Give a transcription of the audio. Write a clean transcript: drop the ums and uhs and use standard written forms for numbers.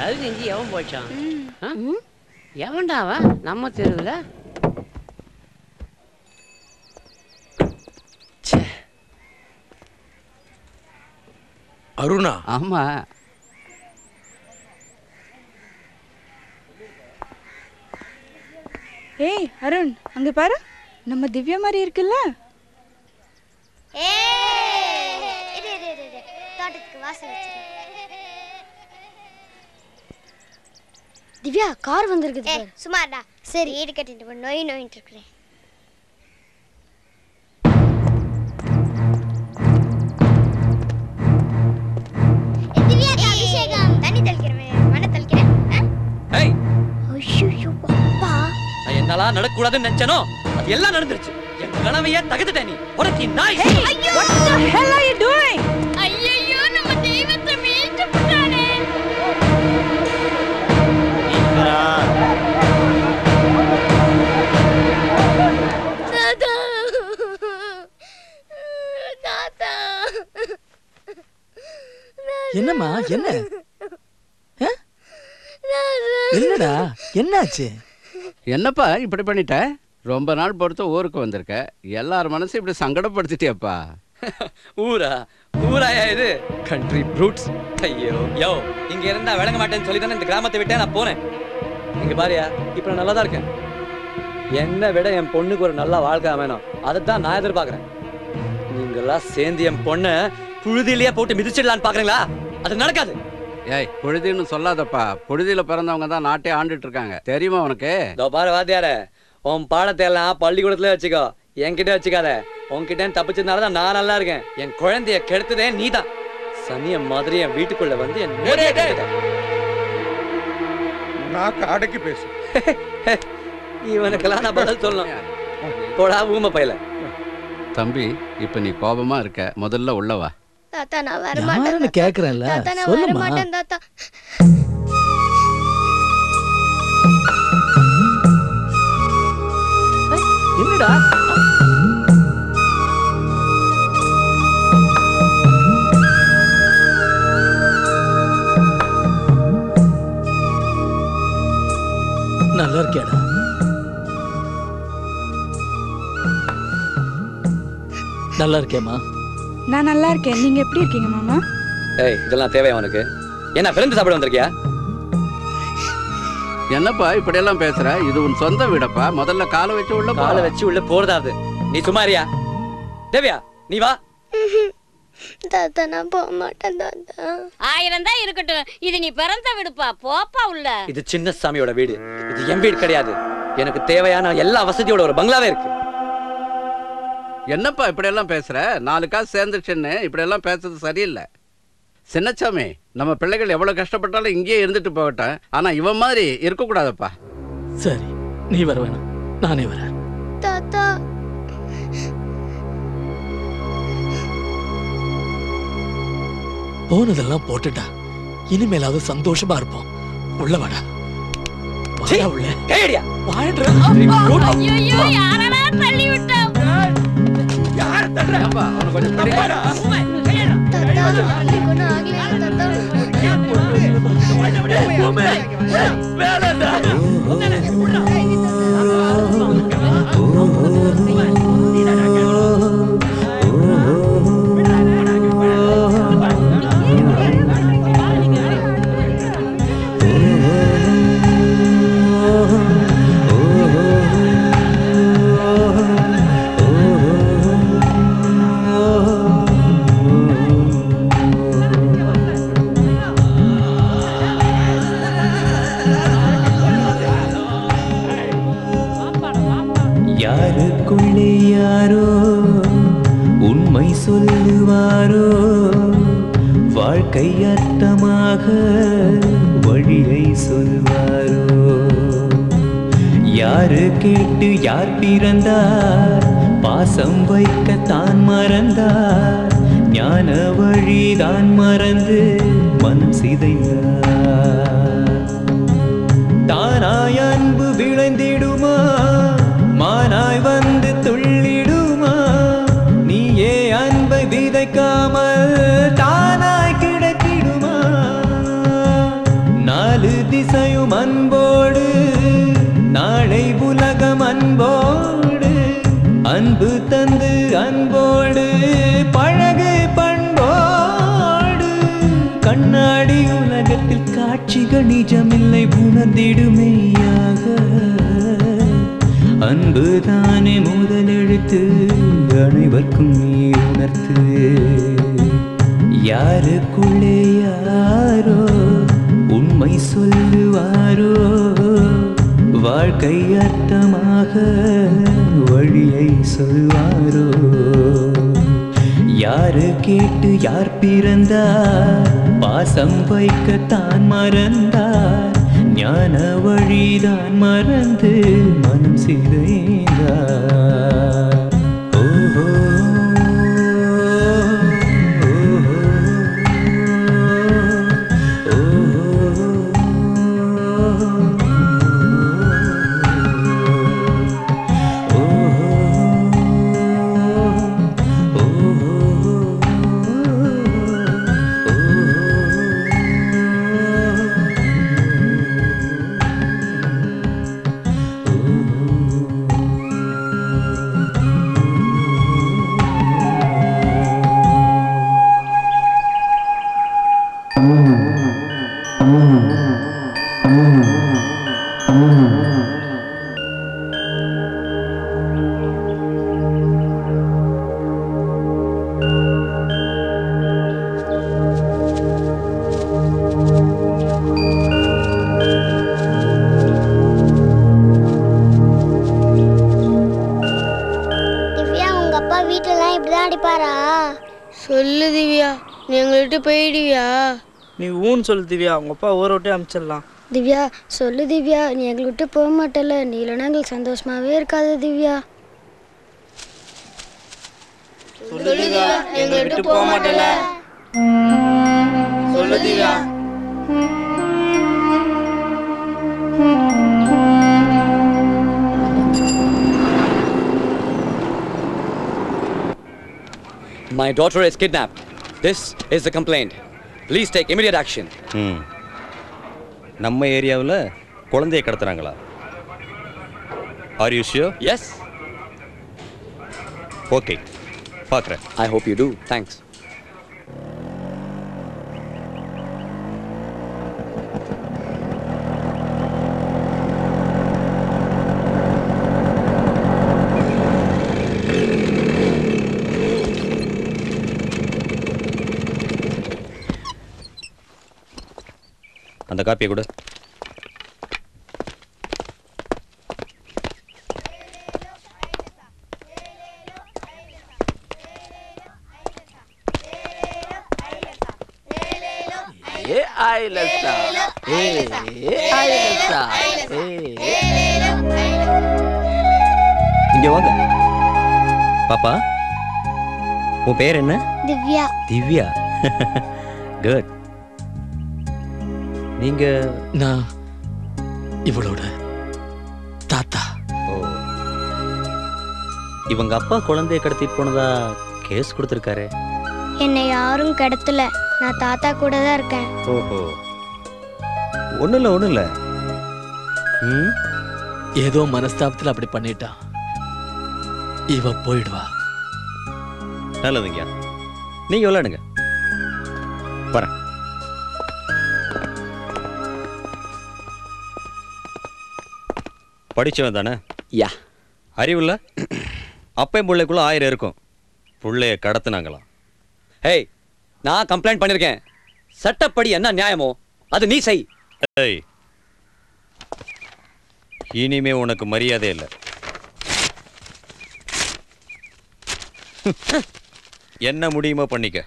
அது நெஞ்சு எவன் போச்சான்? எவன்டா அவன் நம்ம தெருவில்? அருணா? ஆமா. ஏய் அருண், அங்க பாரு, நம்ம திவ்யா மாதிரி இருக்குல்ல? தோட்டத்துக்கு வாசல் திவ்யா, கார் வந்திருக்கு. சும்மாடா. சரி, ஈடு கட்டிட்டு நோய் நோயிட்டு இருக்கிறேன். அபிஷேகம் தண்ணி தெளிக்கிறேன், மண்ணை தெளிக்கிறேன். நான் என்னெல்லாம் நடக்கூடாதுன்னு நினைச்சனோ அது எல்லாம் நடந்துருச்சு. என் கனவையே தகர்த்துட்ட நீ. உனக்கு நாய். What the hell are you doing? ஐயோ, நம்ம தெய்வத்தை மீட்டு விட்டானே. தாத்தா, தாத்தா. என்னம்மா, என்ன என்னடா, என்னாச்சு? என்னப்பா இப்படி பண்ணிட்ட? ரொம்ப நாள் பொறுத்து ஊருக்கு வந்திருக்க, எல்லாரும் மனசு இப்படி சங்கடப்படுத்திட்டியப்பா. ஊராயா இது? Country fruits. ஐயோ யோ, இங்க இருந்தா விளங்க மாட்டேன்னு சொல்லி தானே இந்த கிராமத்தை விட்டே நான் போனேன். இங்க பாரியா, இப்ப நான் நல்லா தான் இருக்கேன். என்னை விட என் பொண்ணுக்கு ஒரு நல்ல வாழ்க்கை வேணும், அதைத்தான் நான் எதிர்பார்க்கறேன். நீங்களாம் சேர்ந்து என் பொண்ணை புழுதியிலேயே போட்டு மிதிச்சிடலான்னு பாக்குறீங்களா? அது நடக்காது. ஏய், புழுதின்னு சொல்லாதப்பா. புழுதியில பிறந்தவங்க தான் நாட்டே ஆண்டுட்டு இருக்காங்க, தெரியுமா உனக்கு? இதோ பாரு வாத்தியார, உன் பாடத்தை எல்லாம் பள்ளிக்கூடத்துல வச்சுக்கோ, என்கிட்ட வச்சுக்காத. உன்கிட்ட தப்பிச்சதுனாலதான் நான் நல்லா இருக்கேன். என் குழந்தைய கெடுத்ததே நீதான். சனிய மாதிரி என் வீட்டுக்குள்ள வந்து என் அடக்கி பேசு. இவனுக்கெல்லாம் நான் பதில் சொல்லணும். போடா ஊமை பையல. தம்பி, இப்ப நீ கோபமா இருக்க, முதல்ல உள்ளவா. தாத்தா, நான் வர மாட்டேன். கேக்குறேன்ல, தாத்தா, நான் வர சொல்லுமா. மாட்டேன் தாத்தா. என்னடா? நல்லா இருக்கியாடா? நல்லா இருக்கேம்மா. நான் நல்லா இருக்கேன். நீங்க எப்படி இருக்கீங்க மாமா? ஏய், இதெல்லாம் தேவையா உனக்கு? என்ன பிறந்து சாப்பிட வந்திருக்கியா? என்னப்பா இப்படி எல்லாம் பேசுற? இது உன் சொந்த வீடப்பா, முதல்ல காலை வச்சு உள்ள காலை வச்சு உள்ள போறதாது. நீ சும்மாரியா? தேவியா, நீ வா. தாத்தா, நான் போக மாட்டேன் தாத்தா. 1000 தான் இருக்கட்டும், இது நீ பிறந்த வீடுப்பா, போப்பா உள்ள. இது சின்ன சாமியோட வீடு, இது என் வீடு கிடையாது. எனக்கு தேவையான எல்லா வசதியோட ஒரு பங்களாவே இருக்கு. என்னப்பா இப்படி எல்லாம் பேசுற? 4 காசு சேர்ந்துச்சுன்னு இப்படி எல்லாம் பேசுறது சரியில்லை. சின்னச்சாமி, நம்ம பிள்ளைகள் எவ்வளவு கஷ்டப்பட்டாலும் இங்கேயே இருந்துட்டு போகட்டும், ஆனா இவன் மாதிரி இருக்க கூடாதப்பா. சரி, நீ வர வேணாம், நானே வரேன். தாத்தா, போனதெல்லாம் போட்டுட்டா, இனிமேலாவது சந்தோஷமா இருப்போம். உள்ள வாடா. வாடா உள்ள. கையடியா. வாடா. ஐயோ, யாரடா தள்ளி விட்டா? யார தள்ளுறப்பா? அவன கொஞ்சம் பிடிடா. தாத்தா, எனக்கு ஒண்ணும் ஆகலையா தாத்தா? வேலடா. யாருக்குள்ளே யாரோ உண்மை சொல்லுவாரோ, வாழ்க்கை அர்த்தமாக வழியை சொல்வாரோ. யாரு கேட்டு யார் பிறந்தார், பாசம் வைக்க தான் மறந்தார், ஞான வழிதான் மறந்து மனம் சிதைந்தார். தானாய் அன்பு விளைந்திடுமா, மானாய் வந்து துள்ளிடுமா, நீயே அன்பை விதைக்காமல் தானாய் கிடைத்திடுமா. நான் திசையும் அன்போடு நாளை உலகம் அன்போடு அன்பு தந்து அன்போடு பழகு பண்போடு கண்ணாடி உலகத்தில் காட்சிகள் நிஜமில்லை உணர்ந்திடுமையாக அன்புதானே முதலெழுத்து அனைவர்க்கும் நீ உணர்த்து யாருக்குள்ளே யாரோ உண்மை சொல்லுவாரோ வாழ்க்கை அர்த்தமாக வழியை சொல்வாரோ யாரு கேட்டு யார் பிறந்தார் பாசம் வைக்கத்தான் மறந்தார் ஞான வழிதான் மறந்து மனம் சிதைந்தார் ஓஹோ சொல்லு திவ்யா, நீ எங்களை விட்டு போயிடுவியா? நீ ஊன்னு சொல்லு திவ்யா, உங்க அப்பா ஊரை விட்டு அனுப்பிச்சிடலாம். திவ்யா சொல்லு திவ்யா, நீ எங்களை விட்டு போக மாட்டல. நீ இல்லைன்னா எங்களுக்கு சந்தோஷமாவே இருக்காது திவ்யா. சொல்லு திவ்யா, எங்களை விட்டு போக மாட்டல. சொல்லு Divya. My daughter is kidnapped. This is the complaint. Please take immediate action. நம்ம ஏரியாவில் குழந்தையை கடத்துறாங்களா? Are you sure? Yes. Okay. பார்க்குறேன். I hope you do. Thanks. அந்த காப்பியை கொடு. இங்க வாங்க. பாப்பா, உன் பேர் என்ன? திவ்யா. திவ்யா. குட். நீங்க? நான் இவளோட தாத்தா. ஓ, இவங்க அப்பா குழந்தைய கடத்திட்டு போனதா கேஸ் கொடுத்துருக்காரு. என்னை யாரும் கடத்தல, நான் தாத்தா கூட தான் இருக்கேன். ஓஹோ, ஒண்ணும் இல்ல. ஏதோ மனஸ்தாபத்தில் அப்படி பண்ணிட்டா. இவ போயிடுவா. நல்லதுங்க, நீங்க விளையாடுங்க. வரேன். படிச்சவன் தானே? யா. அறிவுள்ள அப்பையும் பிள்ளைக்குள்ள 1000 இருக்கும். பிள்ளைய கடத்துனாங்களாம். ஹேய், நான் கம்ப்ளைண்ட் பண்ணிருக்கேன். சட்டப்படி என்ன நியாயமோ அது நீ செய். ஏய், இனிமே உனக்கு மரியாதை இல்லை. என்ன முடியுமோ பண்ணிக்க.